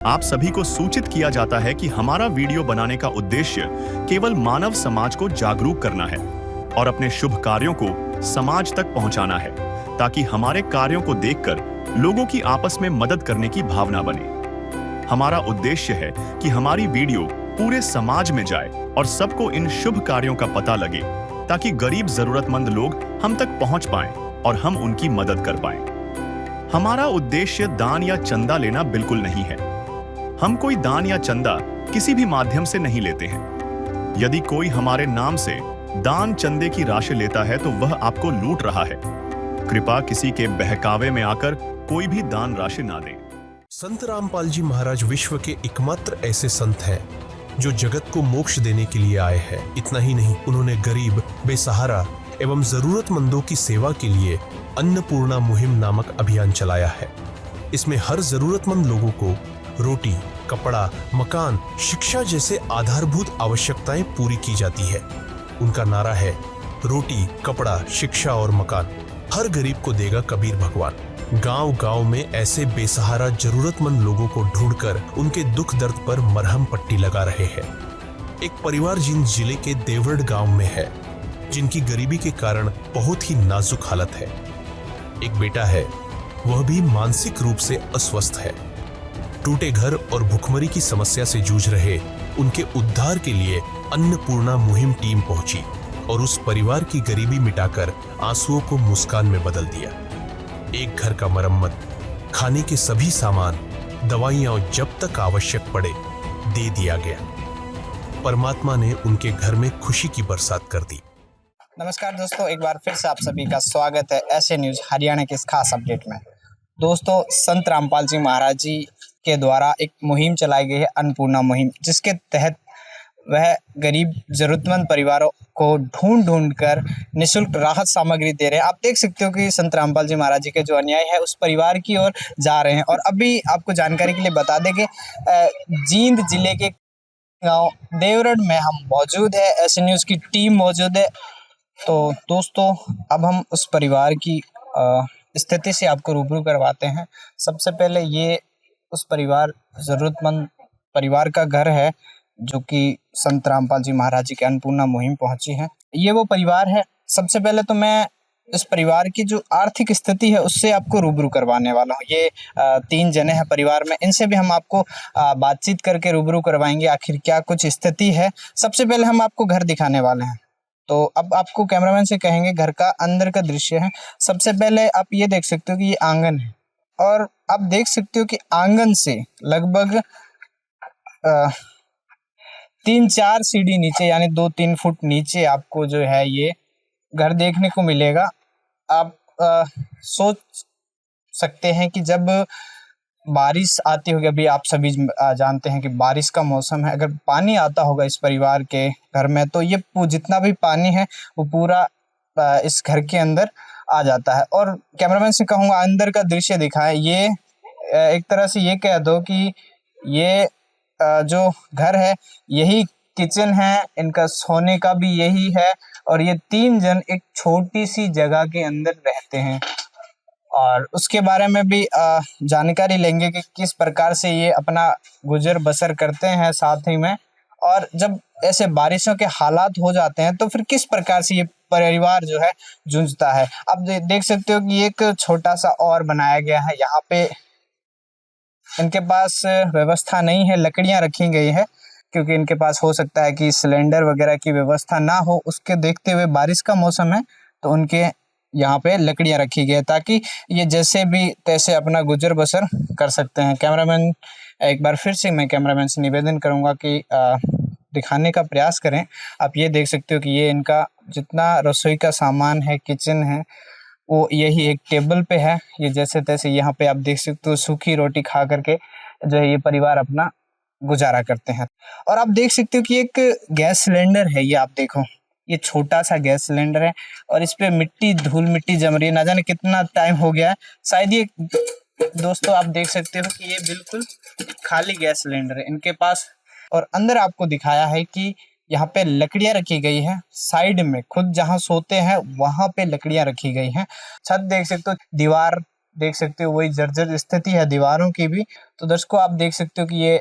आप सभी को सूचित किया जाता है कि हमारा वीडियो बनाने का उद्देश्य केवल मानव समाज को जागरूक करना है और अपने शुभ कार्यों को समाज तक पहुंचाना है, ताकि हमारे कार्यों को देखकर लोगों की आपस में मदद करने की भावना बने। हमारा उद्देश्य है कि हमारी वीडियो पूरे समाज में जाए और सबको इन शुभ कार्यों का पता लगे, ताकि गरीब जरूरतमंद लोग हम तक पहुंच पाएं और हम उनकी मदद कर पाएं। हमारा उद्देश्य दान या चंदा लेना बिल्कुल नहीं है। हम कोई दान या चंदा किसी भी माध्यम से नहीं लेते हैं। यदि कोई हमारे नाम से दान चंदे की राशि लेता है तो वह आपको लूट रहा है। कृपया किसी के बहकावे में आकर कोई भी दान राशि ना दें। संत रामपाल जी महाराज विश्व के एकमात्र ऐसे संत हैं जो जगत को मोक्ष देने के लिए आए हैं। इतना ही नहीं, उन्होंने गरीब, बेसहारा एवं जरूरतमंदों की सेवा के लिए अन्नपूर्णा मुहिम नामक अभियान चलाया है। इसमें हर जरूरतमंद लोगों को रोटी, कपड़ा, मकान, शिक्षा जैसे आधारभूत आवश्यकताएं पूरी की जाती है। उनका नारा है, रोटी, कपड़ा, शिक्षा और मकान हर गरीब को देगा कबीर भगवान। गांव-गांव में ऐसे बेसहारा जरूरतमंद लोगों को ढूंढकर उनके दुख दर्द पर मरहम पट्टी लगा रहे हैं। एक परिवार जिन जिले के देवगढ़ गांव में है, जिनकी गरीबी के कारण बहुत ही नाजुक हालत है। एक बेटा है, वह भी मानसिक रूप से अस्वस्थ है। टूटे घर और भुखमरी की समस्या से जूझ रहे उनके उद्धार के लिए अन्नपूर्णा मुहिम टीम पहुंची और उस परिवार की गरीबी मिटाकर आंसुओं को मुस्कान में बदल दिया। एक घर का मरम्मत, खाने के सभी सामान, दवाइयां जब तक आवश्यक पड़े दे दिया गया। परमात्मा ने उनके घर में खुशी की बरसात कर दी। नमस्कार दोस्तों, एक बार फिर से आप सभी का स्वागत है ऐसे न्यूज हरियाणा के इस खास अपडेट में। दोस्तों, संत रामपाल जी महाराज जी के द्वारा एक मुहिम चलाई गई है, अन्नपूर्णा मुहिम, जिसके तहत वह गरीब जरूरतमंद परिवारों को ढूंढ कर निःशुल्क राहत सामग्री दे रहे हैं। आप देख सकते हो कि संत रामपाल जी महाराज जी के जो अन्याय है उस परिवार की ओर जा रहे हैं। और अभी आपको जानकारी के लिए बता दें कि जींद जिले के गांव देवगढ़ में हम मौजूद है, ऐसे न्यूज की टीम मौजूद है। तो दोस्तों, अब हम उस परिवार की स्थिति से आपको रूबरू करवाते हैं। सबसे पहले ये उस परिवार जरूरतमंद परिवार का घर है जो कि संत रामपाल जी महाराज जी के अन्नपूर्णा मुहिम पहुंची है। ये वो परिवार है। सबसे पहले तो मैं इस परिवार की जो आर्थिक स्थिति है उससे आपको रूबरू करवाने वाला हूँ। ये 3 जने हैं परिवार में, इनसे भी हम आपको बातचीत करके रूबरू करवाएंगे आखिर क्या कुछ स्थिति है। सबसे पहले हम आपको घर दिखाने वाले हैं, तो अब आपको कैमरामैन से कहेंगे घर का अंदर का दृश्य है। सबसे पहले आप ये देख सकते हो कि ये आंगन है और आप देख सकते हो कि आंगन से लगभग 3-4 सीढ़ी नीचे, यानी 2-3 फुट नीचे आपको जो है ये घर देखने को मिलेगा। आप सोच सकते हैं कि जब बारिश आती होगी, अभी आप सभी जानते हैं कि बारिश का मौसम है, अगर पानी आता होगा इस परिवार के घर में तो ये जितना भी पानी है वो पूरा इस घर के अंदर आ जाता है। और कैमरामैन से कहूँगा अंदर का दृश्य दिखाएं। ये एक तरह से ये कह दो कि ये जो घर है यही किचन है, इनका सोने का भी यही है और ये 3 जन एक छोटी सी जगह के अंदर रहते हैं। और उसके बारे में भी जानकारी लेंगे कि किस प्रकार से ये अपना गुजर बसर करते हैं साथ ही में, और जब ऐसे बारिशों के हालात हो जाते हैं तो फिर किस प्रकार से ये परिवार जो है जूझता है। आप देख सकते हो कि एक छोटा सा और बनाया गया है। यहाँ पे इनके पास व्यवस्था नहीं है, लकड़ियां रखी गई है, क्योंकि इनके पास हो सकता है कि सिलेंडर वगैरह की व्यवस्था ना हो। उसके देखते हुए बारिश का मौसम है तो उनके यहाँ पे लकड़ियां रखी गई है ताकि ये जैसे भी तैसे अपना गुजर बसर कर सकते हैं। कैमरामैन, एक बार फिर से मैं कैमरामैन से निवेदन करूंगा कि दिखाने का प्रयास करें। आप ये देख सकते हो कि ये इनका जितना रसोई का सामान है, किचन है, वो यही एक टेबल पे है। ये जैसे तैसे यहाँ पे आप देख सकते हो सूखी रोटी खा करके जो है ये परिवार अपना गुजारा करते हैं। और आप देख सकते हो कि एक गैस सिलेंडर है, ये आप देखो, ये छोटा सा गैस सिलेंडर है और इस पे मिट्टी, धूल मिट्टी जम रही है। ना जाने कितना टाइम हो गया है, शायद ये दोस्तों आप देख सकते हो कि ये बिल्कुल खाली गैस सिलेंडर है इनके पास। और अंदर आपको दिखाया है कि यहाँ पे लकड़ियां रखी गई है, साइड में खुद जहाँ सोते हैं वहां पे लकड़ियां रखी गई हैं। छत देख सकते हो, दीवार देख सकते हो वही जर्जर स्थिति है दीवारों की भी। तो दर्शकों आप देख सकते हो कि ये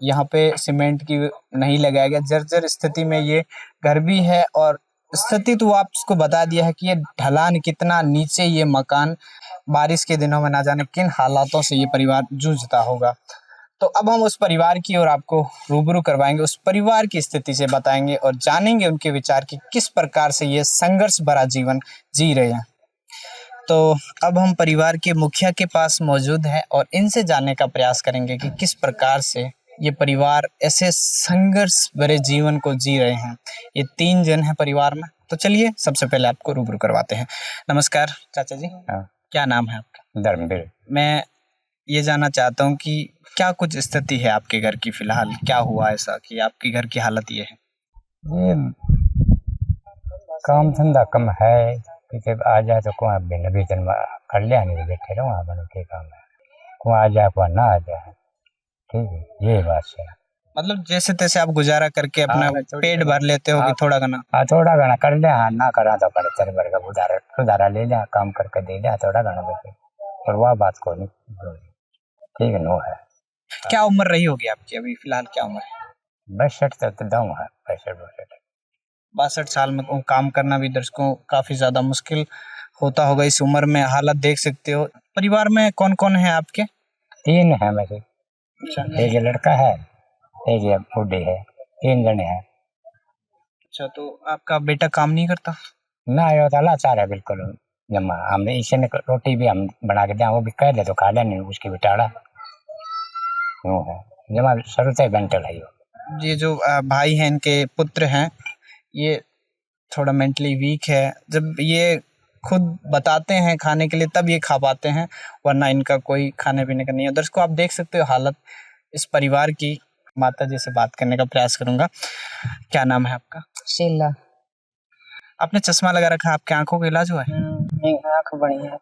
यहाँ पे सीमेंट की नहीं लगाया गया, जर्जर स्थिति में ये घर भी है। और स्थिति तो आपको बता दिया है कि ये ढलान कितना नीचे ये मकान, बारिश के दिनों में ना जाने किन हालातों से ये परिवार जूझता होगा। तो अब हम उस परिवार की ओर आपको रूबरू करवाएंगे, उस परिवार की स्थिति से बताएंगे और जानेंगे उनके विचार कि किस प्रकार से ये संघर्ष भरा जीवन जी रहे हैं। तो अब हम परिवार के मुखिया के पास मौजूद हैं और इनसे जानने का प्रयास करेंगे कि किस प्रकार से ये परिवार ऐसे संघर्ष भरे जीवन को जी रहे हैं। ये 3 जन हैं परिवार में। तो चलिए सबसे पहले आपको रूबरू करवाते हैं। नमस्कार चाचा जी। हाँ, क्या नाम है आपका? धर्मवीर। मैं ये जानना चाहता हूँ कि क्या कुछ स्थिति है आपके घर की फिलहाल, क्या हुआ ऐसा कि आपके घर की हालत ये है? ये काम धंधा कम है कि जब आ जाए तो को बिना वेतन में कर लिया, नहीं बैठे रहो वहाँ बनो के काम है, को आ जाए को ना आ जाए। ठीक है, ये बात है। मतलब जैसे तैसे आप गुजारा करके अपना हाँ, पेट भर लेते हो कि थोड़ा घना? हाँ, थोड़ा घना कर लिया, हाँ ना करा तो कर तेरे भर का उधारा ले लिया, काम करके दे दिया थोड़ा घना बैठे, और वह बात को नहीं। ठीक है, नो है। क्या उम्र रही होगी आपकी अभी फिलहाल, क्या उम्र है? 62 तक तो दाऊँ है, 62 62 साल में काम करना भी दर्शकों काफी ज्यादा मुश्किल होता होगा इस उम्र में, हालत देख सकते हो। परिवार में कौन कौन है आपके? 3 है मेरे, एक ये लड़का है, एक ये बूढ़ी है, 3 जने हैं। अच्छा, तो आपका बेटा काम नहीं करता? ना यो तो लाचार है बिल्कुल। जमा हमने इसे ने रोटी भी हम बना के दिया, वो भी कह दे तो खा ले, नहीं उसकी बिटाड़ा यूँ है। जमा शुरू से मेंटल है यो। ये जो भाई हैं, इनके पुत्र हैं, ये थोड़ा मेंटली वीक है। जब ये खुद बताते हैं खाने के लिए तब ये खा पाते हैं, वरना इनका कोई खाने पीने का नहीं है। दर्शकों आप देख सकते हो हालत इस परिवार की। माता जी से बात करने का प्रयास करूंगा। क्या नाम है आपका? शीला। आपने चश्मा लगा रखा है, आपकी आंखों का इलाज हुआ है? आँख बड़ी है,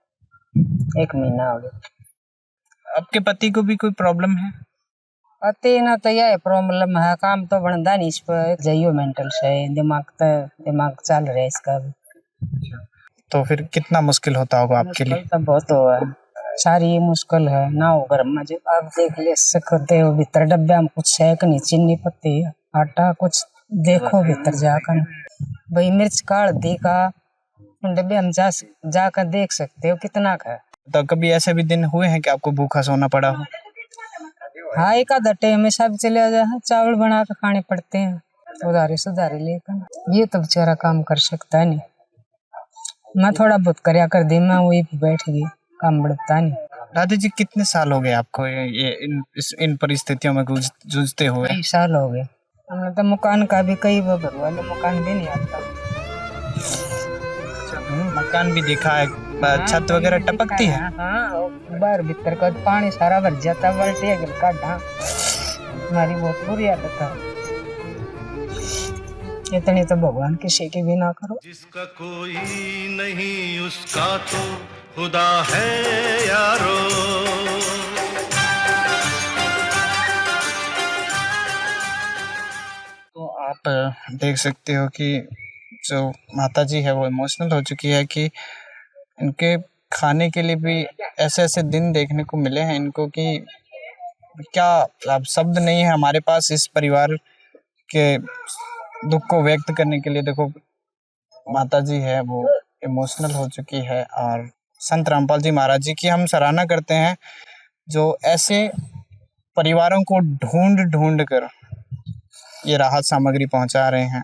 1 महीना हो गया। आपके पति को भी कोई प्रॉब्लम है? पति ना तो यह प्रॉब्लम है, काम तो बनता नहीं, इस पर जाइयो मेंटल से, दिमाग चल रहा है इसका भी। तो फिर कितना मुश्किल होता होगा आपके लिए? मुश्किल तो बहुत हुआ है, सारी मुश्किल है ना। हो घर में जो आप देख ले सकते हो, भीतर डब्बे में कुछ है कि नहीं, चीनी पत्ती आटा कुछ देखो भीतर जाकर, भाई मिर्च काट दी का डब्बे हम जाकर देख सकते हो कितना का है। तो कभी ऐसे भी दिन हुए हैं कि आपको भूखा सोना पड़ा हो? हाँ, एक आधा टाइम में सब चले जाए, चावल बना के खाने पड़ते हैं उधारे सुधारे लेकर। ये तो बेचारा काम कर सकता है नहीं, मैं थोड़ा बहुत करया कर दी, मैं वही बैठ गई, काम बढ़ता नहीं। दादी जी कितने साल हो गए आपको इन परिस्थितियों में जूझते हुए? कई साल हो गए। हमने तो मकान का भी कई बार भरवा लो, मकान भी नहीं आता। मकान भी देखा है, छत वगैरह टपकती है? हाँ, बाहर भीतर का पानी सारा भर जाता, बाल्टी अगर काटा, हमारी बहुत बुरी हालत है। इतनी तो भगवान किसी की भी ना करो। जिसका कोई नहीं उसका तो खुदा है यारो। तो आप देख सकते हो कि जो माता जी है वो इमोशनल हो चुकी है कि इनके खाने के लिए भी ऐसे ऐसे दिन देखने को मिले हैं इनको कि क्या अब शब्द नहीं है हमारे पास इस परिवार के दुख को व्यक्त करने के लिए। देखो माता जी है वो इमोशनल हो चुकी है। और संत रामपाल जी महाराज जी की हम सराहना करते हैं जो ऐसे परिवारों को ढूंढ ढूंढ कर ये राहत सामग्री पहुंचा रहे हैं।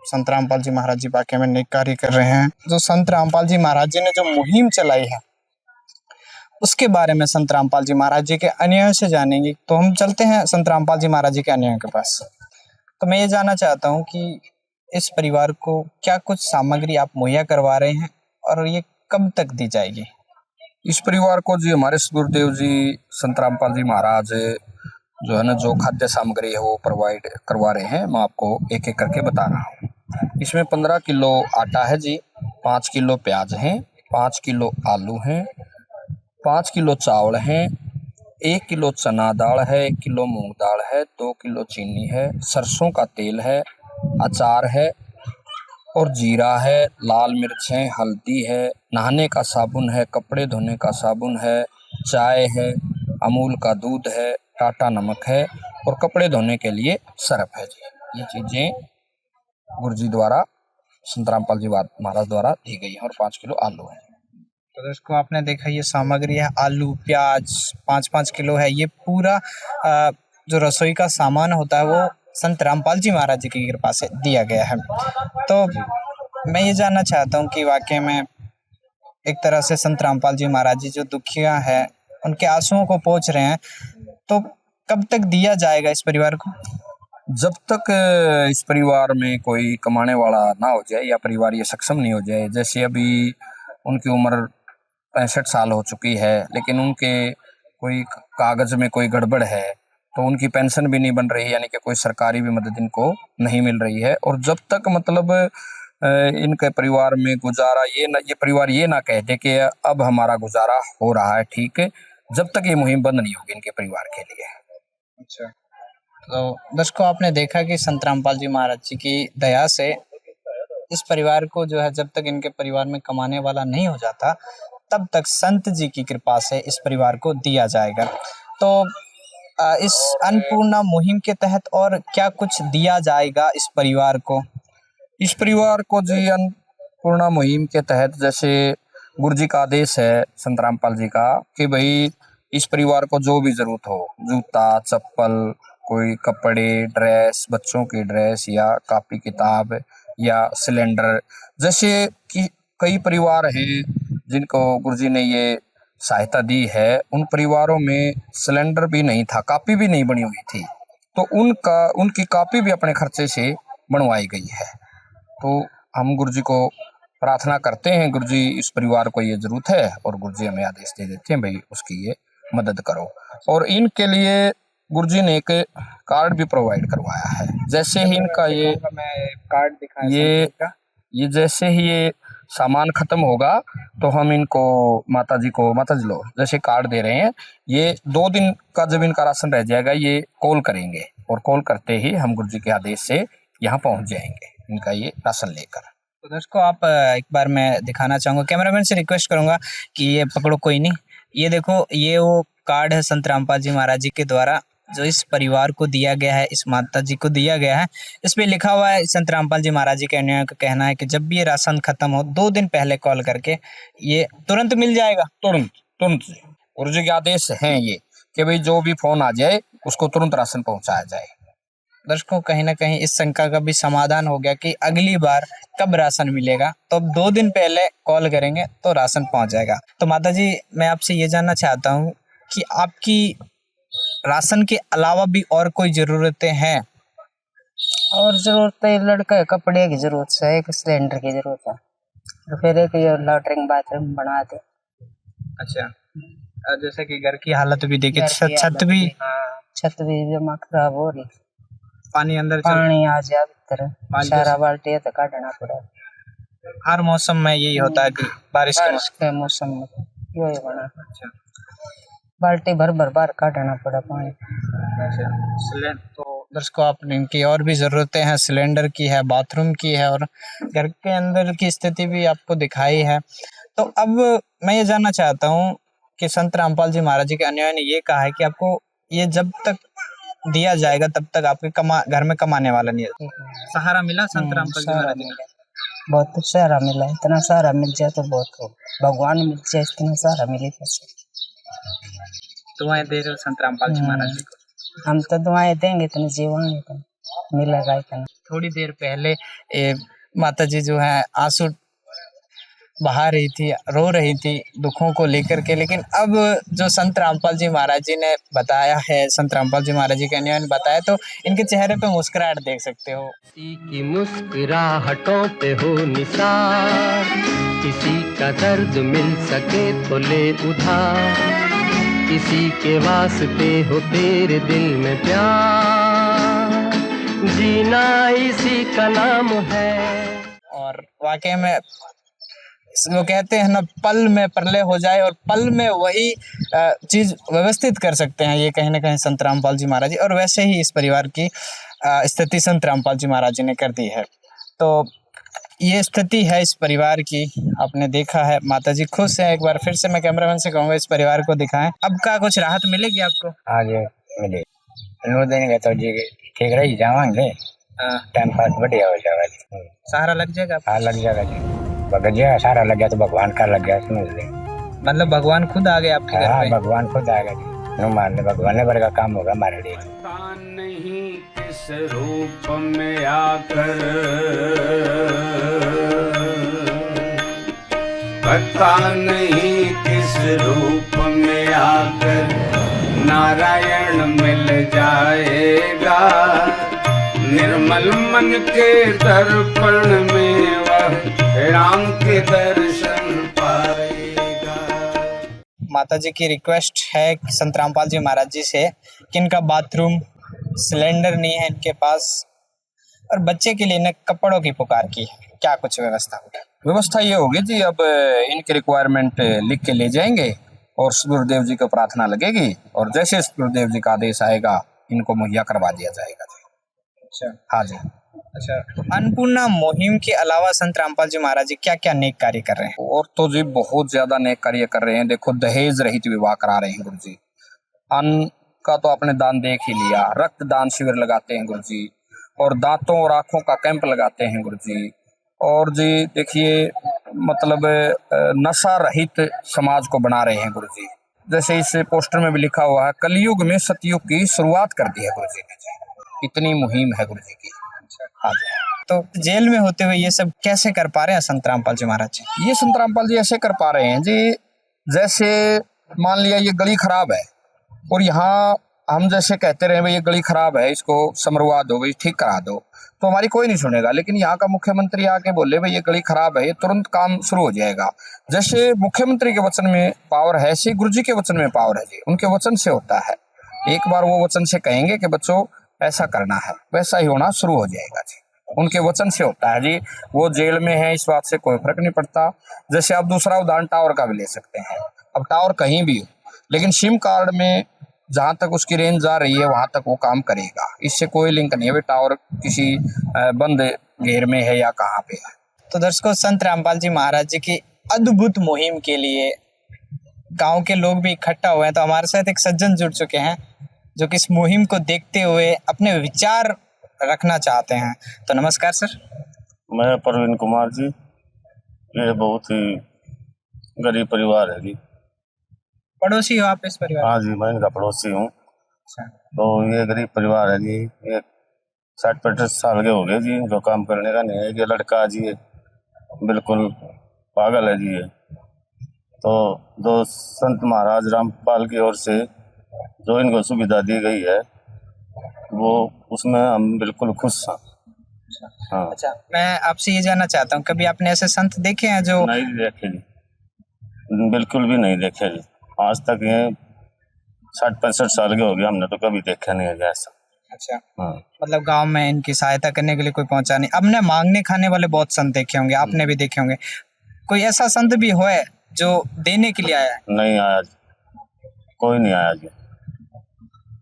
संत रामपाल जी महाराज जी वाकई में नेक कार्य कर रहे हैं। जो संत रामपाल जी महाराज जी ने जो मुहिम चलाई है उसके बारे में संत रामपाल जी महाराज जी के अन्याय से जानेंगे। तो हम चलते हैं संत रामपाल जी महाराज जी के अन्याय के पास। तो मैं ये जानना चाहता हूँ कि इस परिवार को क्या कुछ सामग्री आप मुहैया करवा रहे हैं और ये कब तक दी जाएगी? इस परिवार को जी हमारे गुरुदेव जी संत रामपाल जी महाराज जो है ना, जो खाद्य सामग्री है वो प्रोवाइड करवा रहे हैं। मैं आपको एक एक करके बता रहा हूँ। इसमें 15 किलो आटा है जी, 5 किलो प्याज है, 5 किलो आलू हैं, 5 किलो चावल हैं, 1 किलो चना दाल है, 1 किलो मूंग दाल है, 2 किलो चीनी है, सरसों का तेल है, अचार है, और जीरा है, लाल मिर्च है, हल्दी है, नहाने का साबुन है, कपड़े धोने का साबुन है, चाय है, अमूल का दूध है, टाटा नमक है और कपड़े धोने के लिए सरफ है जी। ये चीजें गुरुजी द्वारा संत रामपाल जी महाराज द्वारा दी गई है। और 5 किलो आलू है। तो दोस्तों आपने देखा ये सामग्री है, आलू प्याज 5-5 किलो है। ये पूरा जो रसोई का सामान होता है वो संत रामपाल जी महाराज जी की कृपा से दिया गया है। तो मैं ये जानना चाहता हूँ कि वाकई में एक तरह से संत रामपाल जी महाराज जी जो दुखिया है उनके आंसुओं को पोंछ रहे हैं, तो कब तक दिया जाएगा इस परिवार को? जब तक इस परिवार में कोई कमाने वाला ना हो जाए या परिवार ये सक्षम नहीं हो जाए। जैसे अभी उनकी उम्र 65 साल हो चुकी है, लेकिन उनके कोई कागज में कोई गड़बड़ है तो उनकी पेंशन भी नहीं बन रही, यानी कि कोई सरकारी भी मदद इनको नहीं मिल रही है। और जब तक मतलब इनके परिवार में गुजारा ये परिवार ये ना कह दे कि अब हमारा गुजारा हो रहा है ठीक है, जब तक ये मुहिम बंद नहीं होगी इनके परिवार के लिए। अच्छा, तो दर्शकों आपने देखा कि संत रामपाल जी महाराज जी की दया से इस परिवार को जो है जब तक इनके परिवार में कमाने वाला नहीं हो जाता तब तक संत जी की कृपा से इस परिवार को दिया जाएगा। तो इस अन्नपूर्णा मुहिम के तहत और क्या कुछ दिया जाएगा इस परिवार को? इस परिवार को जी अन्नपूर्णा मुहिम के तहत जैसे गुरुजी का आदेश है संत रामपाल जी का कि भाई इस परिवार को जो भी जरूरत हो, जूता चप्पल, कोई कपड़े, ड्रेस, बच्चों की ड्रेस या कॉपी किताब या सिलेंडर, जैसे कि कई परिवार हैं जिनको गुरुजी ने ये सहायता दी है, उन परिवारों में सिलेंडर भी नहीं था, कॉपी भी नहीं बनी हुई थी, तो उनकी कॉपी भी अपने खर्चे से बनवाई गई है। तो हम गुरुजी को प्रार्थना करते हैं, गुरुजी इस परिवार को ये जरूरत है और गुरुजी हमें आदेश दे देते हैं भाई उसकी ये मदद करो। और इनके लिए गुरुजी ने एक कार्ड भी प्रोवाइड करवाया है। जैसे ही इनका ये कार्ड दिखाया ये जैसे ही ये सामान खत्म होगा तो हम इनको माता जी लो जैसे कार्ड दे रहे हैं, ये 2 दिन का जब इनका राशन रह जाएगा ये कॉल करेंगे और कॉल करते ही हम गुरुजी के आदेश से यहाँ पहुँच जाएंगे इनका ये राशन लेकर। तो दर्शकों आप एक बार मैं दिखाना चाहूँगा, कैमरामैन से रिक्वेस्ट करूंगा कि ये पकड़ो, कोई नहीं, ये देखो ये वो कार्ड है संत रामपाल जी महाराज जी के द्वारा जो इस परिवार को दिया गया है, इस माता जी को दिया गया है। इस पे लिखा हुआ है संत रामपाल जी महाराज जी के अनुयायियों का कहना है कि जब भी ये राशन खत्म हो 2 दिन पहले कॉल करके ये तुरंत मिल जाएगा। तुरंत गुरुजी के आदेश हैं ये कि भाई जो भी फोन आ जाए उसको तुरंत राशन पहुंचाया जाए। दर्शकों कहीं ना कहीं इस शंका का भी समाधान हो गया कि अगली बार कब राशन मिलेगा, तो अब 2 दिन पहले कॉल करेंगे तो राशन पहुंच जाएगा। तो माता जी मैं आपसे ये जानना चाहता हूँ कि आपकी राशन के अलावा भी और कोई जरूरतें हैं? और जरूरत है, लड़का के कपड़े की जरूरत है, एक सिलेंडर की जरूरत है, और फिर एक ये लैट्रिन बाथरूम बना दे। अच्छा, जैसे कि घर की हालत भी देखिए, छत भी जमा खराब हो रही, पानी अंदर पानी आ जाए भीतर, सारा बाल्टी है तो काटना पड़ा। हर मौसम में यही होता है कि बारिश के मौसम में यही बना। अच्छा, बाल्टी भर बार काटना पड़ा पानी। तो दर्शकों आप इनकी और भी ज़रूरतें हैं, सिलेंडर की है, बाथरूम की है और घर के अंदर की स्थिति भी आपको दिखाई है। तो अब मैं ये जानना चाहता हूँ कि संत रामपाल जी महाराज जी के अनुयायी ने ये कहा है कि आपको ये जब तक दिया जाएगा तब तक आपके घर में कमाने वाला नहीं है। सहारा मिला संत रामपाल जी महाराज जी का? बहुत सहारा मिला, इतना सहारा मिल जाए तो बहुत हो, भगवान मिल जाए इतना सहारा मिले कैसे। दुआएं दे रहे हो संत रामपाल जी महाराज जी को? हम तो दुआएं देंगे इतने जीवन मिलेगा इतना। थोड़ी देर पहले माता जी जो है आंसू बहा रही थी, रो रही थी दुखों को लेकर के, लेकिन अब जो संत रामपाल जी महाराज जी ने बताया है, संत रामपाल जी महाराज जी के अनुयायी ने बताया, तो इनके चेहरे पे मुस्कुराहट देख सकते हो। किसी की मुस्कुराहटों पे हो निसार, किसी का दर्द मिल सके तो ले उधार, किसी के वास्ते हो तेरे दिल में प्यार, जीना इसी का नाम है। और वाकई में वो कहते हैं ना, पल में प्रलय हो जाए और पल में वही चीज व्यवस्थित कर सकते हैं, ये कहीं ना कहीं संत रामपाल जी महाराज जी, और वैसे ही इस परिवार की स्थिति संत रामपाल जी महाराज जी ने कर दी है। तो ये स्थिति है इस परिवार की। आपने देखा है माताजी खुश है। एक बार फिर से मैं कैमरामैन से कहूंगा इस परिवार को दिखाएं। अब का कुछ राहत मिलेगी आपको? आज मिले नो देंगे तो जी ठीक रही जावांगे। टाइम पास बढ़िया हो जाएगा। सहारा लग जाएगा? हाँ लग जाएगा जी। बगल गया सहारा लग गया तो भगवान का लग गया समझ ले। मतलब भगवान खुद आ गए आपके घर हाँ पे? भगवान खुद आएगा जी। नो मान ले भगवान ने वर्ग का काम होगा हमारे लिए। नहीं किस रूप में आकर पता नहीं किस रूप में आकर नारायण मिल जाएगा। निर्मल मन के दर्पण में वह राम के दर्शन पाएगा। माता जी की रिक्वेस्ट है संत रामपाल जी महाराज जी से कि इनका बाथरूम सिलेंडर नहीं है इनके पास, और बच्चे के लिए इन्हें कपड़ों की पुकार की है। क्या कुछ व्यवस्था होगी? व्यवस्था ये होगी जी, अब इनके रिक्वायरमेंट लिख के ले जाएंगे और गुरुदेव जी को प्रार्थना लगेगी और जैसे गुरुदेव जी का आदेश आएगा इनको मुहैया करवा दिया जाएगा जी। अच्छा, हाँ जी। अच्छा, तो अन्नपूर्णा मुहिम के अलावा संत रामपाल जी महाराज जी क्या क्या नेक कार्य कर रहे हैं? और तो जी बहुत ज्यादा नेक कार्य कर रहे हैं। देखो दहेज रहित विवाह करा रहे हैं गुरु जी। अन्न का तो आपने दान देख ही लिया। रक्तदान शिविर लगाते हैं गुरु जी, और दांतों और आंखों का कैंप लगाते हैं गुरु जी। और जी देखिए मतलब नशा रहित समाज को बना रहे हैं गुरु जी। जैसे इस पोस्टर में भी लिखा हुआ है, कलयुग में सतयुग की शुरुआत कर दी है गुरु जी ने जी। इतनी मुहिम है गुरु जी की। हाँ जी। तो जेल में होते हुए ये सब कैसे कर पा रहे हैं संत रामपाल जी महाराज जी? ये संत रामपाल जी ऐसे कर पा रहे हैं जी, जैसे मान लिया ये गली खराब है और यहाँ हम जैसे कहते रहे भाई ये गली खराब है, इसको समरवा दो भाई, ठीक करा दो, तो हमारी कोई नहीं सुनेगा। लेकिन यहाँ का मुख्यमंत्री आके बोले भाई ये गली खराब है, ये तुरंत काम शुरू हो जाएगा। जैसे मुख्यमंत्री के वचन में पावर है, ऐसे गुरु जी के वचन में पावर है जी। उनके वचन से होता है। एक बार वो वचन से कहेंगे कि बच्चों ऐसा करना है, वैसा ही होना शुरू हो जाएगा जी। उनके वचन से होता है जी। वो जेल में है इस बात से कोई फर्क नहीं पड़ता। जैसे आप दूसरा उदाहरण टावर का भी ले सकते हैं। अब टावर कहीं भी हो, लेकिन सिम कार्ड में जहां तक उसकी रेंज जा रही है वहां तक वो काम करेगा। इससे कोई लिंक नहीं है टावर किसी बंद घेर में है या कहाँ पे है। तो दर्शकों, संत रामपाल जी महाराज जी की अद्भुत मुहिम के लिए गांव के लोग भी इकट्ठा हुए हैं। तो हमारे साथ एक सज्जन जुड़ चुके हैं जो कि इस मुहिम को देखते हुए अपने विचार रखना चाहते हैं। तो नमस्कार सर। मैं प्रवीण कुमार जी। ये बहुत ही गरीब परिवार है जी। पड़ोसी हो आप इस परिवार? हाँ जी, मैं इनका पड़ोसी हूँ। तो ये गरीब परिवार है जी। ये 60-65 साल के हो गए जी, इनको काम करने का नहीं है। ये लड़का जी बिल्कुल पागल है जी। ये तो जो संत महाराज रामपाल की ओर से जो इनको सुविधा दी गई है वो उसमें हम बिल्कुल खुश हैं। हाँ। अच्छा, मैं आपसे ये जानना चाहता हूँ, कभी आपने ऐसे संत देखे हैं जो? नहीं देखे जी, बिल्कुल भी नहीं देखे जी। आज तक ये 60-65 साल के हो गए, हमने तो कभी देखा नहीं है ऐसा। अच्छा। हाँ। मतलब गांव में इनकी सहायता करने के लिए कोई पहुंचा नहीं। हमने मांगने खाने वाले बहुत संत देखे होंगे, आपने भी देखे होंगे। कोई ऐसा संत भी हो जो देने के लिए आया है? नहीं आया जी, कोई नहीं आया जी।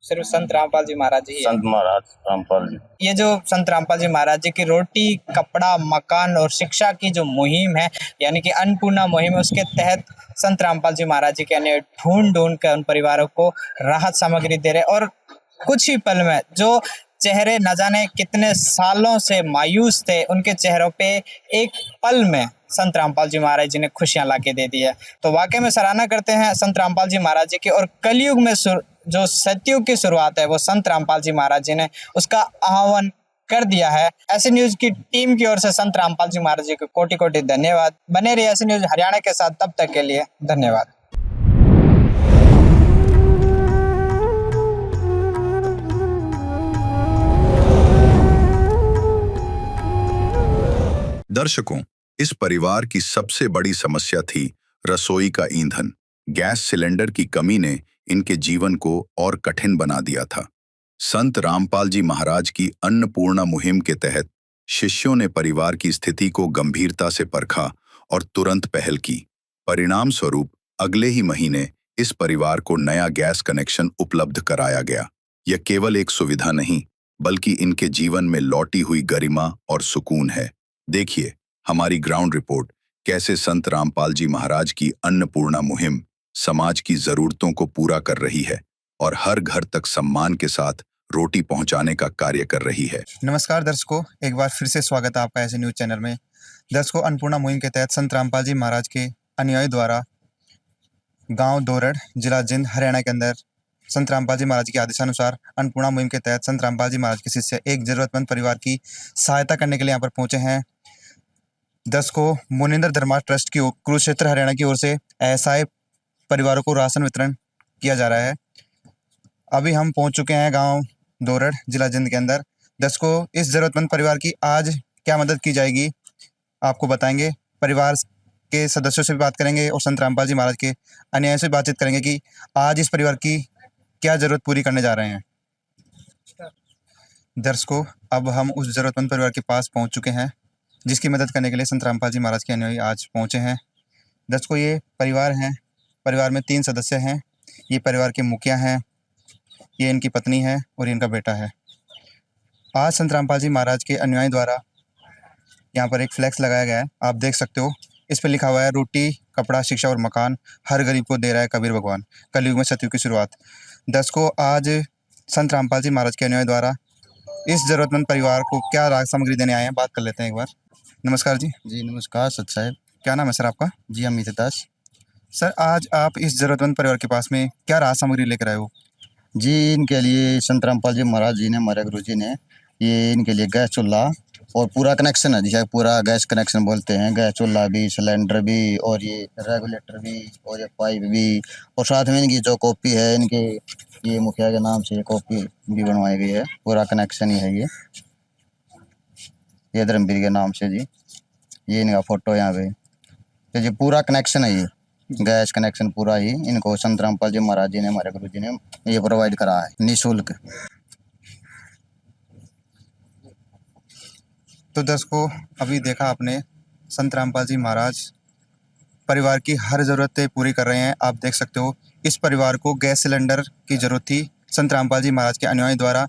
सिर्फ संत रामपाल जी महाराज जी। संत महाराज रामपाल जी। ये जो संत रामपाल जी महाराज जी की रोटी, कपड़ा, मकान और शिक्षा की जो मुहिम है, यानी कि अन्नपूर्णा मुहिम है, उसके तहत संत रामपाल जी महाराज जी के ढूंढ कर उन परिवारों को राहत सामग्री दे रहे। और कुछ ही पल में जो चेहरे न जाने कितने सालों से मायूस थे, उनके चेहरों पे एक पल में संत रामपाल जी महाराज जी ने खुशियां लाके दे दी है। तो वाकई में सराहना करते हैं संत रामपाल जी महाराज जी की। और कलयुग में जो सतयुग की शुरुआत है वो संत रामपाल जी महाराज जी ने उसका आह्वान कर दिया है। ऐसे न्यूज की टीम की ओर से संत रामपाल जी महाराज जी को कोटि कोटि धन्यवाद। बने रहिए ऐसे न्यूज हरियाणा के साथ, तब तक के लिए धन्यवाद। दर्शकों, इस परिवार की सबसे बड़ी समस्या थी रसोई का ईंधन। गैस सिलेंडर की कमी ने इनके जीवन को और कठिन बना दिया था। संत रामपाल जी महाराज की अन्नपूर्णा मुहिम के तहत शिष्यों ने परिवार की स्थिति को गंभीरता से परखा और तुरंत पहल की। परिणाम स्वरूप अगले ही महीने इस परिवार को नया गैस कनेक्शन उपलब्ध कराया गया। यह केवल एक सुविधा नहीं, बल्कि इनके जीवन में लौटी हुई गरिमा और सुकून है। देखिए, हमारी ग्राउंड रिपोर्ट कैसे संत रामपाल जी महाराज की अन्नपूर्णा मुहिम समाज की जरूरतों को पूरा कर रही है और हर घर तक सम्मान के साथ रोटी पहुंचाने का कार्य कर रही है। नमस्कार दर्शकों, एक बार फिर से स्वागत है आपका ऐसे न्यूज चैनल में। दर्शकों, अन्नपूर्णा मुहिम के तहत संत रामपाल जी महाराज के अनुयायी द्वारा गांव दोरड़, जिला जिंद, हरियाणा के अंदर संत रामपाल जी महाराज के आदेशानुसार अन्नपूर्णा मुहिम के तहत संत रामपाल जी महाराज के शिष्य एक जरूरतमंद परिवार की सहायता करने के लिए यहाँ पर पहुंचे हैं। दर्शकों, मुनिंदर धर्मार्थ ट्रस्ट की कुरुक्षेत्र हरियाणा की ओर से असहाय परिवारों को राशन वितरण किया जा रहा है। अभी हम पहुंच चुके हैं गांव दोरड़, जिला जिंद के अंदर। दर्शकों, इस जरूरतमंद परिवार की आज क्या मदद की जाएगी आपको बताएंगे। परिवार के सदस्यों से भी बात करेंगे और संत रामपाल जी महाराज के अनुयायियों से बातचीत करेंगे कि आज इस परिवार की क्या जरूरत पूरी करने जा रहे हैं। दर्शकों, अब हम उस जरूरतमंद परिवार के पास पहुंच चुके हैं जिसकी मदद करने के लिए संत रामपाल जी महाराज के अनुयायी आज पहुंचे हैं। दर्शकों, ये परिवार हैं। परिवार में 3 सदस्य हैं। ये परिवार के मुखिया हैं, ये इनकी पत्नी है और ये इनका बेटा है। आज संत रामपाल जी महाराज के अनुयायी द्वारा यहाँ पर एक फ्लैक्स लगाया गया है, आप देख सकते हो। इस पर लिखा हुआ है, रोटी, कपड़ा, शिक्षा और मकान हर गरीब को दे रहा है कबीर भगवान, कलयुग में सतयुग की शुरुआत। दर्शकों, आज संत रामपाल जी महाराज के अनुयायी द्वारा इस जरूरतमंद परिवार को क्या राहत सामग्री देने आए हैं, बात कर लेते हैं एक बार। नमस्कार जी। जी नमस्कार सत साहब। क्या नाम है सर आपका? जी अमित दास। सर, आज आप इस जरूरतमंद परिवार के पास में क्या राहत सामग्री लेकर आए हो? जी, इनके लिए संत रामपाल जी महाराज जी ने, हमारे गुरु जी ने, ये इनके लिए गैस चूल्हा और पूरा कनेक्शन है, जिसे पूरा गैस कनेक्शन बोलते हैं। गैस चूल्हा भी, सिलेंडर भी और ये रेगुलेटर भी और ये पाइप भी, और साथ में इनकी जो कॉपी है, इनके ये मुखिया के नाम से ये कॉपी भी बनवाई गई है। पूरा कनेक्शन ही है ये धर्मवीर के नाम से जी। ये इनका फोटो यहाँ पे, तो ये पूरा कनेक्शन है, ये गैस कनेक्शन पूरा ही इनको संत रामपाल जी महाराज जी ने, हमारे गुरु जी ने ये प्रोवाइड करा है निःशुल्क। तो दर्शकों, अभी देखा आपने, संत रामपाल जी महाराज परिवार की हर ज़रूरतें पूरी कर रहे हैं। आप देख सकते हो, इस परिवार को गैस सिलेंडर की ज़रूरत थी। संत रामपाल जी महाराज के अनुयायी द्वारा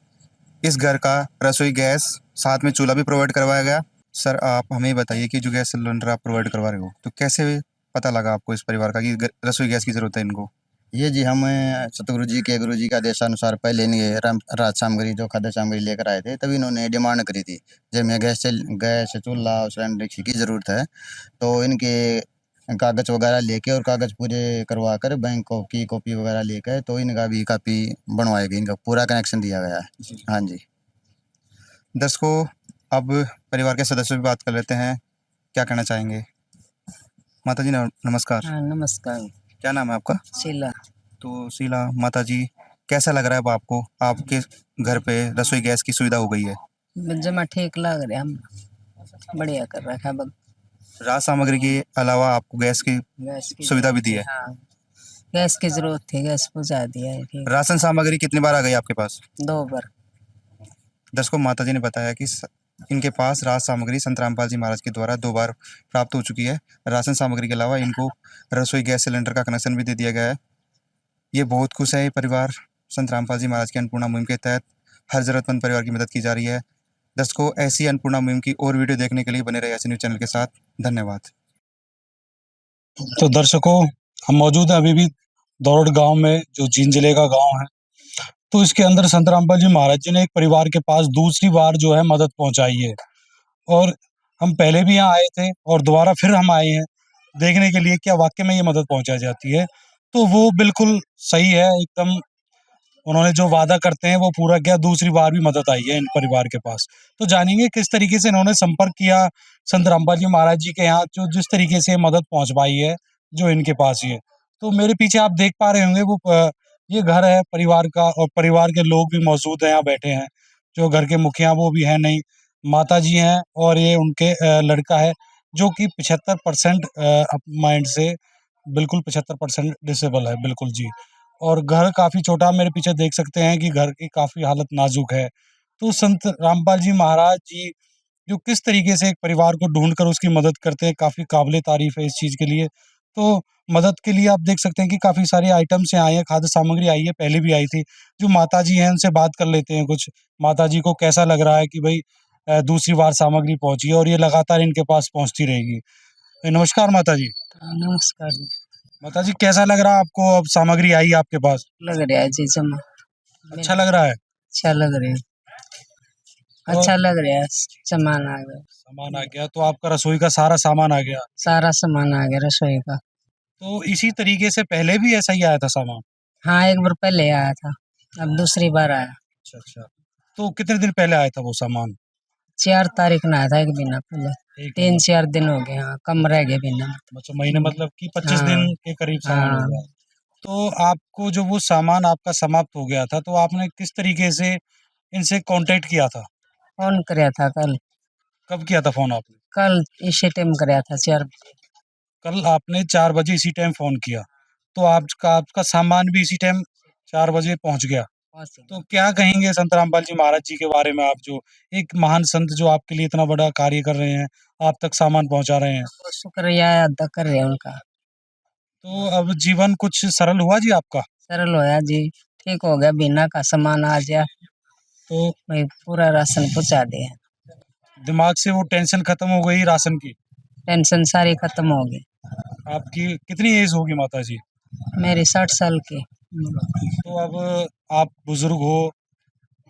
इस घर का रसोई गैस, साथ में चूल्हा भी प्रोवाइड करवाया गया। सर, आप हमें बताइए कि जो गैस सिलेंडर आप प्रोवाइड करवा रहे हो, तो कैसे पता लगा आपको इस परिवार का कि रसोई गैस की ज़रूरत है इनको? ये जी, हम सतगुरु जी के, गुरु जी का आदेशानुसार पहले इनके राज सामग्री, जो खाद्य सामग्री लेकर आए थे, तभी इन्होंने डिमांड करी थी जब हमें गैस चूल्हा और सिलेंडर की ज़रूरत है। तो इनके कागज़ वगैरह लेके और कागज़ पूरे करवा कर, बैंक की कॉपी वगैरह लेकर, तो इनका भी कापी बनवाया गया, इनका पूरा कनेक्शन दिया गया है। हाँ जी। दर्शकों, अब परिवार के सदस्यों से बात कर लेते हैं, क्या कहना चाहेंगे? माता जी नमस्कार। हाँ, नमस्कार। क्या नाम है आपका? शीला। तो शीला माता जी, कैसा लग रहा है अब आपको, आपके घर पे रसोई गैस की सुविधा हो गई है? जमा ठीक लग रहा है, हम बढ़िया कर रखा है। राहत सामग्री के अलावा आपको गैस की सुविधा भी दी है? हाँ, गैस की जरूरत थी, गैस पहुंचा दिया है। ठीक। राशन सामग्री कितनी बार आ गई आपके पास? 2 बार। दर्शकों, माता जी ने बताया कि इनके पास राहत सामग्री संत रामपाल जी महाराज के द्वारा 2 बार प्राप्त हो चुकी है। राशन सामग्री के अलावा इनको रसोई गैस सिलेंडर का कनेक्शन भी दे दिया गया है। ये बहुत खुश है। ये परिवार संत रामपाल जी महाराज की अन्नपूर्णा मुहिम के तहत हर जरूरतमंद परिवार की मदद की जा रही है। दर्शकों, ऐसी अन्नपूर्णा मुहिम की और वीडियो देखने के लिए बने रहे ऐसे न्यूज चैनल के साथ। धन्यवाद। तो दर्शकों, हम मौजूद हैं अभी भी दौड़ गांव में, जो जींद जिले का गांव है। तो इसके अंदर संत रामपाल जी महाराज जी ने एक परिवार के पास दूसरी बार जो है मदद पहुंचाई है, और हम पहले भी यहाँ आए थे और दोबारा फिर हम आए हैं देखने के लिए क्या वाकई में ये मदद पहुंचाई जाती है। तो वो बिल्कुल सही है, एकदम उन्होंने जो वादा करते हैं वो पूरा किया। दूसरी बार भी मदद आई है इन परिवार के पास। तो जानेंगे किस तरीके से इन्होंने संपर्क किया संत रामपाल जी महाराज जी के यहाँ, जो जिस तरीके से मदद पहुंच पाई है जो इनके पास ही है। तो मेरे पीछे आप देख पा रहे होंगे, वो ये घर है परिवार का, और परिवार के लोग भी मौजूद हैं, यहाँ बैठे हैं। जो घर के मुखिया वो भी है नहीं, माता जी हैं, और ये उनके लड़का है जो कि 75% माइंड से बिल्कुल 75% डिसेबल है, बिल्कुल जी। और घर काफ़ी छोटा, मेरे पीछे देख सकते हैं कि घर की काफ़ी हालत नाजुक है। तो संत रामपाल जी महाराज जी जो किस तरीके से एक परिवार को ढूंढ कर उसकी मदद करते हैं, काफ़ी काबिले तारीफ़ है इस चीज़ के लिए। तो मदद के लिए आप देख सकते हैं कि काफ़ी सारे आइटम्स यहाँ आए हैं, खाद्य सामग्री आई है, पहले भी आई थी। जो माता जी हैं उनसे बात कर लेते हैं कुछ, माता जी को कैसा लग रहा है कि भाई दूसरी बार सामग्री पहुंची है और ये लगातार इनके पास पहुंचती रहेगी। नमस्कार माता जी। नमस्कार जी। माता जी, कैसा लग रहा है आपको अब सामग्री आई आपके पास? लग रहा है जी जमा। अच्छा लग रहा है? अच्छा लग रहा है। अच्छा लग रहा है। सामान आ गया। सामान आ गया, तो आपका रसोई का सारा सामान आ गया। सारा सामान आ गया रसोई का। तो इसी तरीके से पहले भी ऐसा ही आया था सामान? हाँ, एक बार पहले आया था, अब दूसरी बार आया। अच्छा अच्छा। तो कितने दिन पहले आया था वो सामान? 4 तारीख ना आया था, एक महीना पहले। एक 3-4 दिन हो गए। हाँ, कम रह गए महीना। अच्छा, महीने मतलब कि 25 हाँ, दिन के करीब सामान हो हाँ। गया। तो आपको जो वो सामान आपका समाप्त हो गया था, तो आपने किस तरीके से इनसे कांटेक्ट किया था? फोन कराया था कल। कब किया था फोन आपने? कल इसी टाइम कराया था 4 बजे। कल आपने 4 बजे इसी टाइम फोन किया, तो आपका आपका सामान भी इसी टाइम 4 बजे पहुंच गया। तो क्या कहेंगे संत रामपाल जी महाराज जी के बारे में, आप जो एक महान संत जो आपके लिए इतना बड़ा कार्य कर रहे हैं, आप तक सामान पहुंचा रहे हैं? तो शुक्रिया अदा कर रहे हैं उनका। तो अब जीवन कुछ सरल हुआ जी आपका? सरल होया जी, ठीक हो गया, बिना का सामान आ गया। तो भाई पूरा राशन पहुंचा दिया। दिमाग से वो टेंशन खत्म हो गई राशन की? टेंशन सारी खत्म हो गई। आपकी कितनी एज होगी माता जी? मेरी 60 साल की। तो अब आप बुजुर्ग हो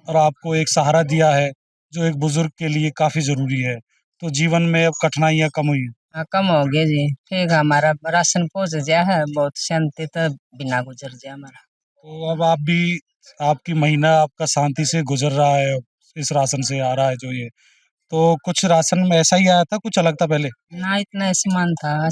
और आपको एक सहारा दिया है, जो एक बुजुर्ग के लिए काफी जरूरी है। तो जीवन में अब कठिनाइयां कम हुई हैं। हाँ, कम हो गया जी। ठीक है, हमारा राशन पहुंच गया है, बहुत शांति तक बिना गुजर जाए हमारा। तो अब आप भी, आपकी महीना आपका शांति से गुजर रहा है, इस राशन से आ रहा है जो ये। तो कुछ राशन में ऐसा ही आया था, कुछ अलग था पहले? ना, इतना ही सामान था,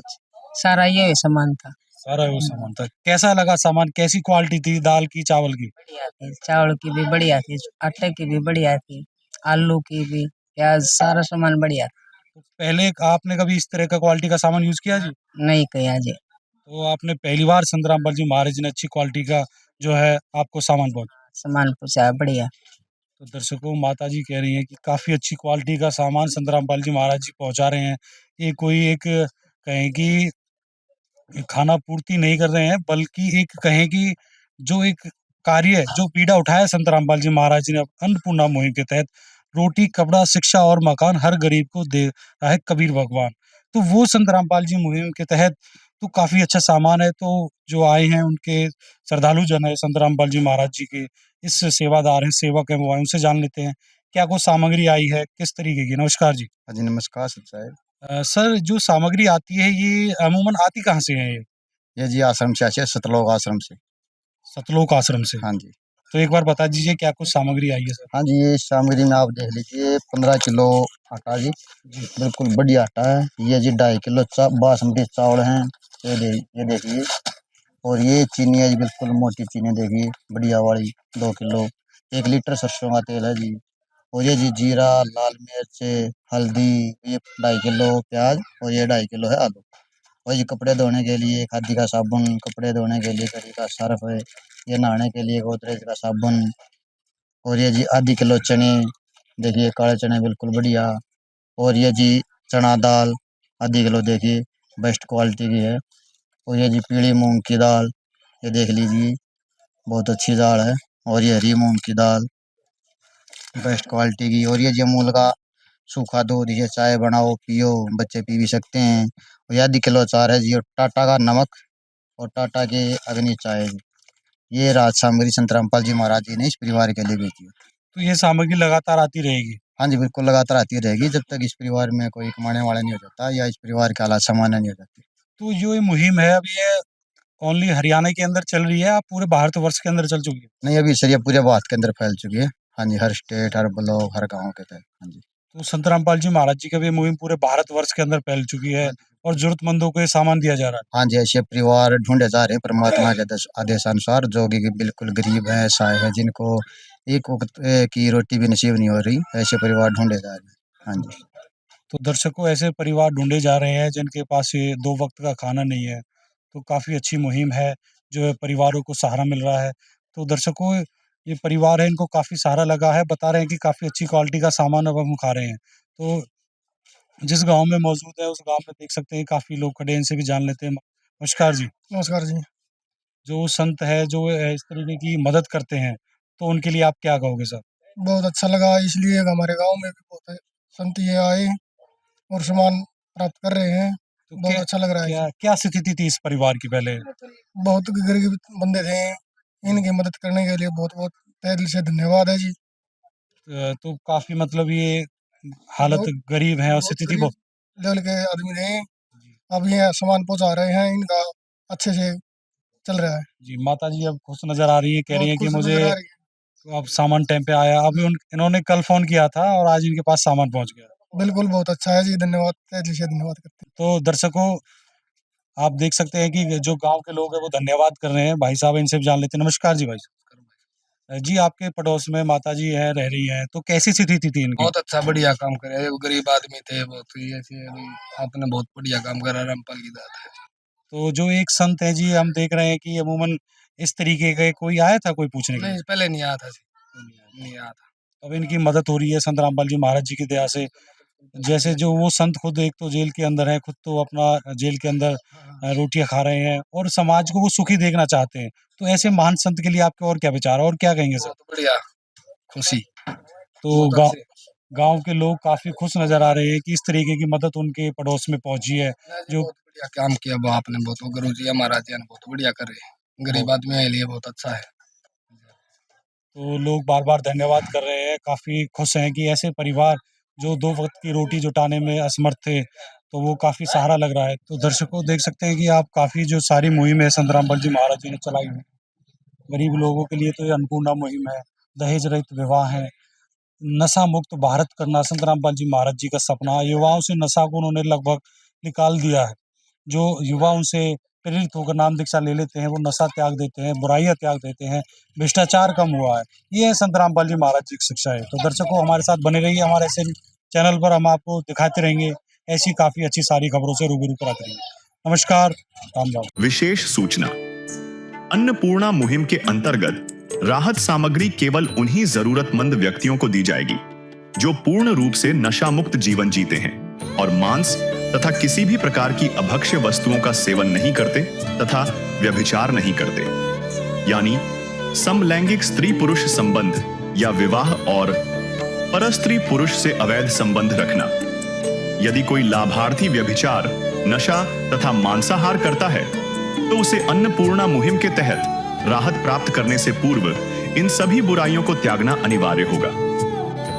सारा ये सामान था। सारा वो सामान था। कैसा लगा सामान? कैसी क्वालिटी थी दाल की, चावल की? बढ़िया थी, चावल की भी बढ़िया थी, आटे की भी बढ़िया थी, आलू की भी, प्याज, सारा सामान बढ़िया था। तो पहले आपने कभी इस तरह का क्वालिटी का सामान यूज किया जी? नहीं किया जी। तो आपने पहली बार संत रामपाल जी महाराज जी ने अच्छी क्वालिटी का जो है आपको सामान पहुंचा। सामान पूछा बढ़िया। तो दर्शकों, माता जी कह रही हैं कि काफ़ी अच्छी क्वालिटी का सामान संत रामपाल जी महाराज जी पहुँचा रहे हैं। ये कोई एक कहें कि खाना पूर्ति नहीं कर रहे हैं, बल्कि एक कहें कि जो एक कार्य है, जो पीड़ा उठाया संत रामपाल जी महाराज जी ने अन्नपूर्णा मुहिम के तहत, रोटी, कपड़ा, शिक्षा और मकान हर गरीब को दे रहा है कबीर भगवान। तो वो संत रामपाल जी मुहिम के तहत तो काफ़ी अच्छा सामान है। तो जो आए हैं उनके श्रद्धालु जन है संत रामपाल जी महाराज जी के, इस सेवादार हैं, सेवक हैं वो आए, उनसे जान लेते हैं क्या कुछ सामग्री आई है, किस तरीके की। नमस्कार जी। हाँ जी, नमस्कार सर साहब। सर, जो सामग्री आती है ये अमूमन आती कहाँ से है ये? ये जी आश्रम से आचे, सतलोक आश्रम से। सतलोक आश्रम से? हाँ जी। तो एक बार बता दीजिए क्या कुछ सामग्री आई है सर? हाँ जी, ये सामग्री में आप देख लीजिए 15 किलो आटा जी, बिल्कुल बढ़िया आटा है। ये जी 2.5 किलो बासमती चावल हैं, ये देखिए। और ये चीनी है जी, बिल्कुल मोटी चीनी देखिए, बढ़िया वाली 2 किलो। 1 लीटर सरसों का तेल है जी। और ये जी जीरा, लाल मिर्च, हल्दी, ये 2.5 किलो प्याज और ये 2.5 किलो है आलू। और ये कपड़े धोने के लिए खादी का साबुन, कपड़े धोने के लिए करी का सर्फ है, ये नहाने के लिए गोदरेज का साबुन। और ये जी आधी किलो चने, देखिए काले चने बिल्कुल बढ़िया। और ये जी चना दाल आधी किलो, देखिए बेस्ट क्वालिटी की है। और ये जी पीली मूंग की दाल, ये देख लीजिए बहुत अच्छी दाल है। और ये हरी मूंग की दाल बेस्ट क्वालिटी की। और ये जी अमूल का सूखा दूध, ये चाय बनाओ पियो, बच्चे पी भी सकते हैं। और ये आधी किलो अचार है जी। और टाटा का नमक और टाटा के अग्नि चाय जी। ये राज सामग्री संत रामपाल जी महाराज जी ने इस परिवार के लिए भेजी है। तो ये सामग्री लगातार आती रहेगी? हाँ जी, बिल्कुल लगातार आती रहेगी जब तक इस परिवार में कोई कमाने वाला नहीं हो जाता या इस परिवार के हालात सामान्य नहीं हो जाते। तो जो ये मुहिम है, अब ये ओनली हरियाणा के अंदर चल रही है या पूरे भारतवर्ष के अंदर चल चुकी है? नहीं, अभी सर ये पूरे भारत के अंदर फैल चुकी है। हाँ जी, हर स्टेट, हर ब्लॉक, हर गाँव के तहत। हाँ जी। तो संत रामपाल जी महाराज जी का भी मुहिम पूरे भारतवर्ष के अंदर फैल चुकी है और जरूरतमंदों को ये सामान दिया जा रहा है। हाँ जी, ऐसे परिवार ढूंढे जा रहे हैं परमात्मा के आदेशानुसार, जो कि बिल्कुल गरीब है, असहाय है, जिनको एक वक्त की रोटी भी नसीब नहीं हो रही, ऐसे परिवार ढूंढे जा रहे हैं। हाँ जी। तो दर्शकों, ऐसे परिवार ढूंढे जा रहे हैं जिनके पास ये 2 वक्त का खाना नहीं है। तो काफ़ी अच्छी मुहिम है, जो है परिवारों को सहारा मिल रहा है। तो दर्शकों, ये परिवार है, इनको काफ़ी सहारा लगा है, बता रहे हैं कि काफ़ी अच्छी क्वालिटी का सामान अब हम खा रहे हैं। तो जिस गाँव में मौजूद है, उस गाँव में देख सकते हैं काफ़ी लोग खड़े हैं, इनसे भी जान लेते हैं। नमस्कार जी। नमस्कार जी। जो संत है, जो इस तरीके की मदद करते हैं, तो उनके लिए आप क्या कहोगे सर? बहुत अच्छा लगा, इसलिए हमारे गांव में भी बहुत संत ये आए और सम्मान प्राप्त कर रहे हैं। बहुत अच्छा लग रहा है। क्या क्या स्थिति थी इस परिवार की पहले? बहुत गरीब बंदे थे, इनकी मदद करने के लिए बहुत बहुत तहे दिल से धन्यवाद है जी। तो काफी मतलब ये हालत गरीब है और स्थिति बहुत लेवल के आदमी थे, अब ये सामान पहुंचा रहे हैं, इनका अच्छे से चल रहा है जी। माता जी अब खुश नजर आ रही है, कह रही है कि खुश मुझे नजर आ रही है। अब सामान टाइम पे आया। अभी इन्होंने कल फोन किया था और आज इनके पास सामान पहुंच गया। बिल्कुल बहुत अच्छा है जी, धन्यवाद, तहे दिल से धन्यवाद करते हैं। तो दर्शकों आप देख सकते हैं कि जो गांव के लोग हैं वो धन्यवाद कर रहे हैं। भाई साहब इनसे भी जान लेते हैं। नमस्कार जी भाई जी, आपके पड़ोस में माता जी है, रह रही हैं, तो कैसी स्थिति थी इनकी? बहुत अच्छा बढ़िया काम करे, वो गरीब आदमी थे बहुत ही ऐसे, आपने बहुत बढ़िया काम करा, रामपाल की दात है। तो जो एक संत है जी, हम देख रहे हैं कि अमूमन इस तरीके का कोई आया था कोई पूछने के लिए? नहीं, पहले नहीं आया था जी, नहीं आया था। अब इनकी मदद हो रही है संत रामपाल जी महाराज जी की दया से। जैसे जो वो संत खुद एक तो जेल के अंदर है, खुद तो अपना जेल के अंदर रोटियां खा रहे हैं और समाज को वो सुखी देखना चाहते हैं। तो ऐसे महान संत के लिए आपके और क्या विचार और क्या कहेंगे सर? बढ़िया, खुशी। तो गांव के लोग काफी खुश नजर आ रहे हैं कि इस तरीके की मदद उनके पड़ोस में पहुंची है। जो बहुत बढ़िया काम किया वो आपने, बहुत गुरु जी महाराज जी ने बहुत बढ़िया करे, गरीब आदमी के लिए बहुत अच्छा है। तो लोग बार बार धन्यवाद कर रहे हैं, काफी खुश हैं कि ऐसे परिवार जो 2 वक्त की रोटी जुटाने में असमर्थ थे, तो वो काफी सहारा लग रहा है। तो दर्शकों देख सकते हैं कि आप काफी जो सारी मुहिम है संत रामपाल जी महाराज जी ने चलाई है, गरीब लोगों के लिए तो ये अन्नपूर्णा मुहिम है, दहेज रहित विवाह है, नशा मुक्त भारत करना संत रामपाल जी महाराज जी का सपना। युवाओं से नशा को उन्होंने लगभग निकाल दिया है। जो युवा उनसे प्रेरित होकर नाम दीक्षा ले लेते हैं, वो नशा त्याग देते हैं, बुराइयां त्याग देते हैं, भ्रष्टाचार कम हुआ है। ये है संत रामपाल जी महाराज जी की शिक्षा है। तो दर्शकों हमारे साथ बने रहिए, हमारे ऐसे चैनल पर हम आपको दिखाते रहेंगे, ऐसी काफी अच्छी सारी खबरों से रूबरू कराते रहेंगे। नमस्कार, राम राम। विशेष सूचना, अन्नपूर्णा मुहिम के अंतर्गत राहत सामग्री केवल उन्हीं जरूरतमंद व्यक्तियों को दी जाएगी जो पूर्ण रूप से नशा मुक्त जीवन जीते हैं और मांस तथा किसी भी प्रकार की अभक्ष्य वस्तुओं का सेवन नहीं करते तथा व्यभिचार नहीं करते, यानी समलैंगिक स्त्री पुरुष संबंध या विवाह और परस्त्री पुरुष से अवैध संबंध रखना। यदि कोई लाभार्थी व्यभिचार, नशा तथा मांसाहार करता है तो उसे अन्नपूर्णा मुहिम के तहत राहत प्राप्त करने से पूर्व इन सभी बुराइयों को त्यागना अनिवार्य होगा।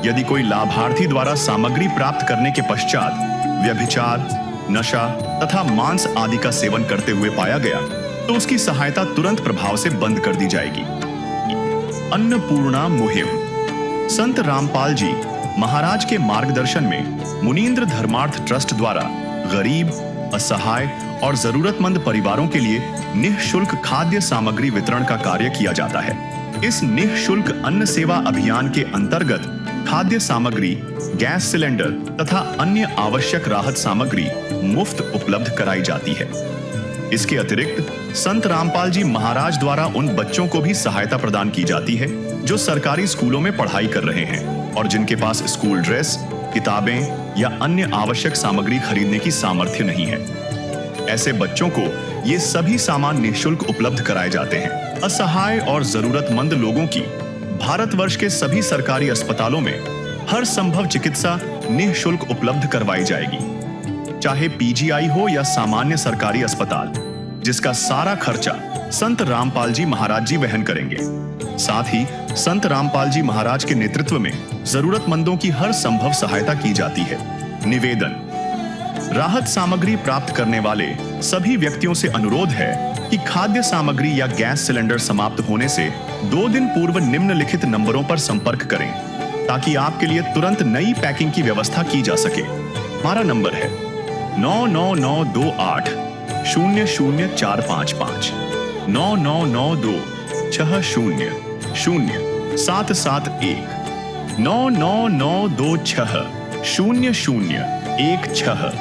यदि कोई लाभार्थी द्वारा सामग्री प्राप्त करने के पश्चात व्यभिचार, नशा तथा मांस आदि का सेवन करते हुए पाया गया तो उसकी सहायता तुरंत प्रभाव से बंद कर दी जाएगी। अन्नपूर्णा मुहिम संत रामपाल जी महाराज के मार्गदर्शन में मुनींद्र धर्मार्थ ट्रस्ट द्वारा गरीब, असहाय और जरूरतमंद परिवारों के लिए निःशुल्क खाद्य सामग्री वितरण का कार्य किया जाता है। इस निःशुल्क अन्न सेवा अभियान के अंतर्गत खाद्य सामग्री, गैस सिलेंडर तथा अन्य आवश्यक राहत सामग्री मुफ्त उपलब्ध कराई जाती है। इसके अतिरिक्त संत रामपाल जी महाराज द्वारा उन बच्चों को भी सहायता प्रदान की जाती है जो सरकारी स्कूलों में पढ़ाई कर रहे हैं और जिनके पास स्कूल ड्रेस, किताबें या अन्य आवश्यक सामग्री खरीदने की सामर्थ्य नहीं है। ऐसे बच्चों को ये सभी सामान निःशुल्क उपलब्ध कराए जाते हैं। असहाय और जरूरतमंद लोगों की भारतवर्ष के सभी सरकारी अस्पतालों में हर संभव चिकित्सा निःशुल्क उपलब्ध करवाई जाएगी, चाहे पीजीआई हो या सामान्य सरकारी अस्पताल, जिसका सारा खर्चा संत रामपाल जी महाराज जी वहन करेंगे। साथ ही संत रामपाल जी महाराज के नेतृत्व में जरूरतमंदों की हर संभव सहायता की जाती है। निवेदन, राहत सामग्री प्राप्त करने वाले सभी व्यक्तियों से अनुरोध है कि खाद्य सामग्री या गैस सिलेंडर समाप्त होने से 2 दिन पूर्व निम्नलिखित नंबरों पर संपर्क करें ताकि आपके लिए तुरंत नई पैकिंग की व्यवस्था की जा सके। हमारा नंबर है 99928 00455 9992 60 0771 99926 0016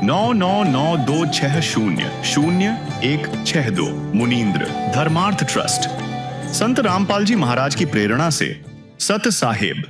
99926000162 मुनींद्र धर्मार्थ ट्रस्ट। संत रामपाल जी महाराज की प्रेरणा से सत साहिब